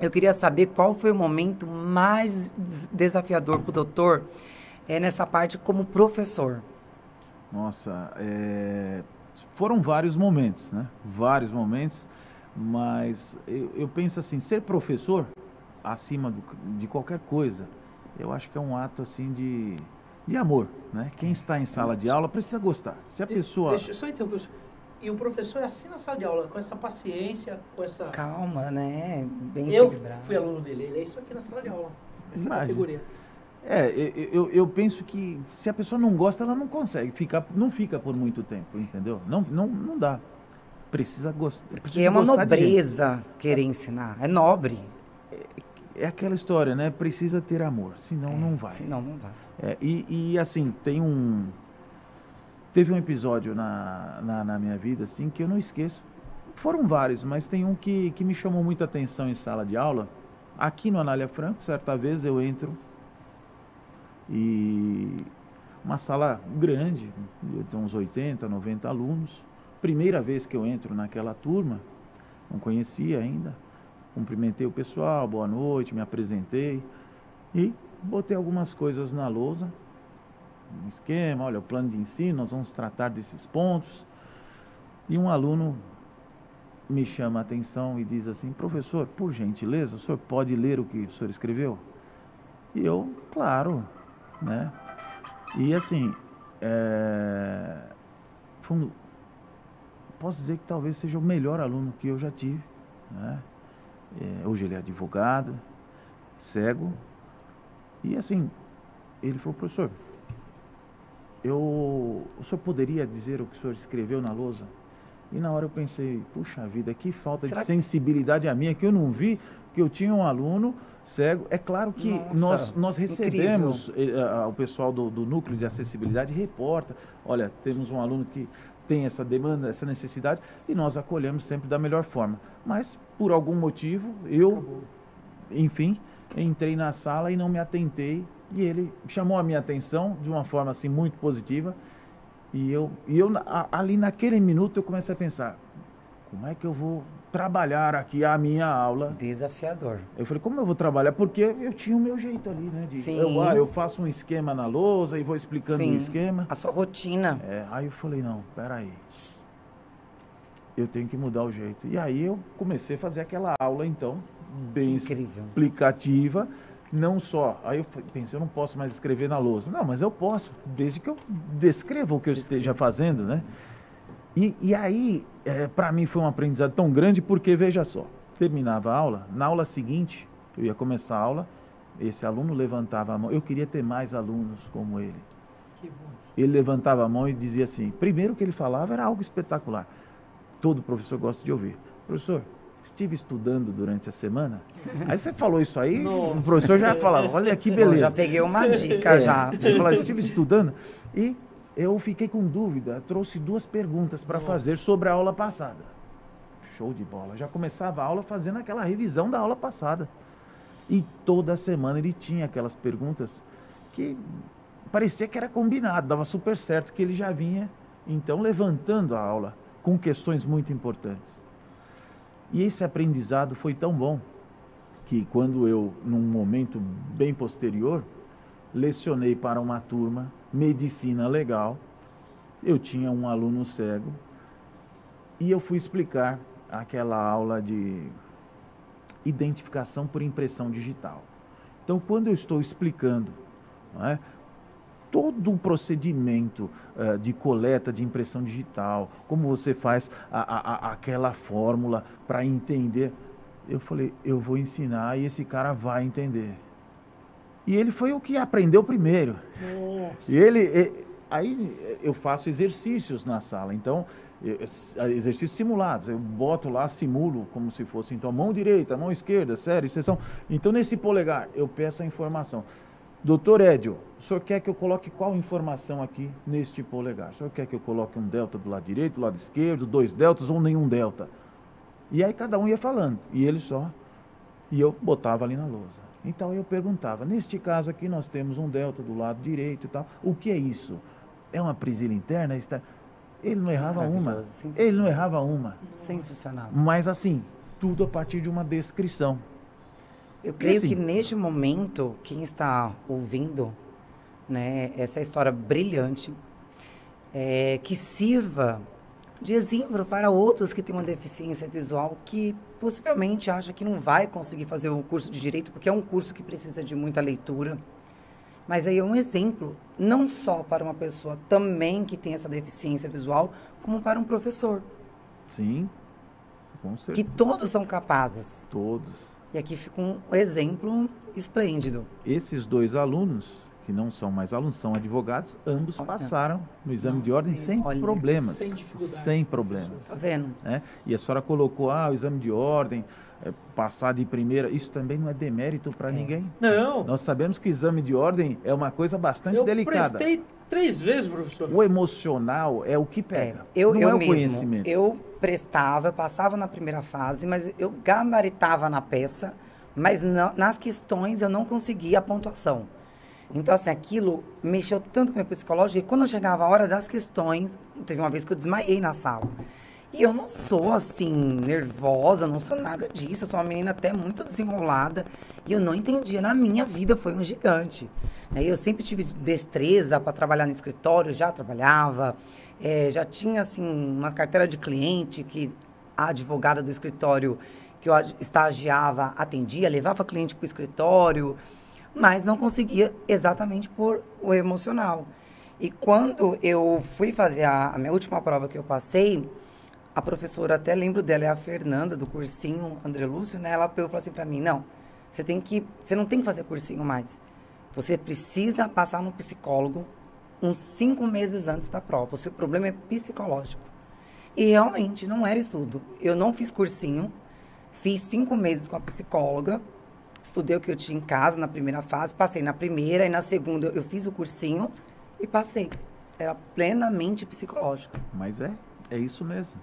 Eu queria saber qual foi o momento mais desafiador para o doutor nessa parte como professor. Nossa, foram vários momentos, né? Vários momentos, mas eu penso assim, ser professor, acima de qualquer coisa, eu acho que é um ato assim de amor, né? Quem está em sala de aula precisa gostar. Se a pessoa... Deixa eu só interromper. E o professor é assim na sala de aula, com essa paciência, com essa... Calma, né? Bem Eu equilibrado. fui aluno dele, ele é isso aqui na sala de aula. Essa Imagina. categoria. Eu penso que se a pessoa não gosta, ela não consegue ficar, não fica por muito tempo, entendeu? Não dá. Precisa gostar. Porque é uma nobreza querer ensinar. É nobre. É aquela história, né? Precisa ter amor, senão não vai. Senão não vai. E assim, teve um episódio na minha vida assim que eu não esqueço. Foram vários, mas tem um que me chamou muita atenção em sala de aula. Aqui no Anália Franco, certa vez eu entro e uma sala grande, de uns 80, 90 alunos. Primeira vez que eu entro naquela turma, não conhecia ainda. Cumprimentei o pessoal, boa noite, me apresentei e botei algumas coisas na lousa, um esquema, olha, o plano de ensino, nós vamos tratar desses pontos. E um aluno me chama a atenção e diz assim, professor, por gentileza, o senhor pode ler o que o senhor escreveu? E eu, claro, né? E assim, posso dizer que talvez seja o melhor aluno que eu já tive, né? Hoje ele é advogado, cego, e assim, ele falou, professor, o senhor poderia dizer o que o senhor escreveu na lousa? E na hora eu pensei, puxa vida, que falta de sensibilidade a minha, que eu não vi que eu tinha um aluno cego. É claro que nós recebemos, o pessoal do núcleo de acessibilidade reporta, olha, temos um aluno que tem essa demanda, essa necessidade, e nós acolhemos sempre da melhor forma. Mas, por algum motivo, enfim, entrei na sala e não me atentei, e ele chamou a minha atenção de uma forma assim muito positiva, e eu ali naquele minuto eu comecei a pensar, como é que eu vou trabalhar aqui a minha aula? Desafiador. Eu falei, como eu vou trabalhar? Porque eu tinha o meu jeito ali, né? Sim. Eu faço um esquema na lousa e vou explicando o esquema. A sua rotina. Aí eu falei, não, peraí. Eu tenho que mudar o jeito. E aí eu comecei a fazer aquela aula, então, bem explicativa. Não só, aí eu pensei, eu não posso mais escrever na lousa. Não, mas eu posso, desde que eu descreva o que eu esteja fazendo, né? E aí, para mim foi um aprendizado tão grande, porque, veja só, terminava a aula, na aula seguinte, eu ia começar a aula, esse aluno levantava a mão, eu queria ter mais alunos como ele. Que bom. Ele levantava a mão e dizia assim, primeiro que ele falava era algo espetacular, todo professor gosta de ouvir. Professor, estive estudando durante a semana. Aí você falou isso aí, Nossa. O professor já falava, olha que beleza. Eu já peguei uma dica já. Você falou, estive estudando e eu fiquei com dúvida, trouxe 2 perguntas para fazer sobre a aula passada. Show de bola. Já começava a aula fazendo aquela revisão da aula passada. E toda semana ele tinha aquelas perguntas que parecia que era combinado, dava super certo, que ele já vinha, então, levantando a aula com questões muito importantes. E esse aprendizado foi tão bom que quando eu, num momento bem posterior, lecionei para uma turma medicina legal, eu tinha um aluno cego e eu fui explicar aquela aula de identificação por impressão digital. Então, quando eu estou explicando, não é, todo o procedimento de coleta de impressão digital, como você faz aquela fórmula para entender, eu falei, eu vou ensinar e esse cara vai entender. E ele foi o que aprendeu primeiro. Nossa. Aí eu faço exercícios na sala, então, exercícios simulados, eu boto lá, simulo como se fosse, então, mão direita, mão esquerda, série, exceção. Então, nesse polegar, eu peço a informação. Doutor Edio, o senhor quer que eu coloque qual informação aqui neste polegar? O senhor quer que eu coloque um delta do lado direito, do lado esquerdo, 2 deltas ou nenhum delta? E aí cada um ia falando, e ele só, e eu botava ali na lousa. Então eu perguntava, neste caso aqui nós temos um delta do lado direito e tal, o que é isso? É uma presilha interna? Ele não errava uma, ele não errava uma. Sensacional. Mas assim, tudo a partir de uma descrição. Eu creio assim, que neste momento, quem está ouvindo, né, essa história brilhante, que sirva de exemplo para outros que têm uma deficiência visual que possivelmente acha que não vai conseguir fazer o curso de Direito, porque é um curso que precisa de muita leitura. Mas aí é um exemplo, não só para uma pessoa também que tem essa deficiência visual, como para um professor. Sim, com Que certeza. todos são capazes. Todos. E aqui fica um exemplo esplêndido. Esses 2 alunos, que não são mais alunos, são advogados, ambos Olha. passaram no exame de ordem sem Olha, problemas. sem dificuldade, Sem professor. problemas. Tá vendo? Né? E a senhora colocou, o exame de ordem, passar de primeira, isso também não é demérito para ninguém. Não. Nós sabemos que exame de ordem é uma coisa bastante Eu delicada. prestei 3 vezes, professor. O emocional é o que pega, Eu não é o mesmo, conhecimento. eu prestava, eu passava na primeira fase, mas eu gabaritava na peça, mas nas questões eu não conseguia a pontuação. Então, assim, aquilo mexeu tanto com o meu psicológico que quando chegava a hora das questões, teve uma vez que eu desmaiei na sala. E eu não sou, assim, nervosa, não sou nada disso. Eu sou uma menina até muito desenrolada. E eu não entendia. Na minha vida foi um gigante. Eu sempre tive destreza para trabalhar no escritório, já trabalhava. Já tinha, assim, uma carteira de cliente que a advogada do escritório que eu estagiava atendia, levava cliente para o escritório. Mas não conseguia exatamente por o emocional. E quando eu fui fazer a minha última prova que eu passei, a professora, até lembro dela, é a Fernanda, do cursinho André Lúcio, né? Ela pegou e falou assim pra mim, não, você não tem que fazer cursinho mais. Você precisa passar no psicólogo uns 5 meses antes da prova. O seu problema é psicológico. E realmente não era estudo. Eu não fiz cursinho, fiz 5 meses com a psicóloga, estudei o que eu tinha em casa na primeira fase, passei na primeira e na segunda eu fiz o cursinho e passei. Era plenamente psicológico. Mas é isso mesmo.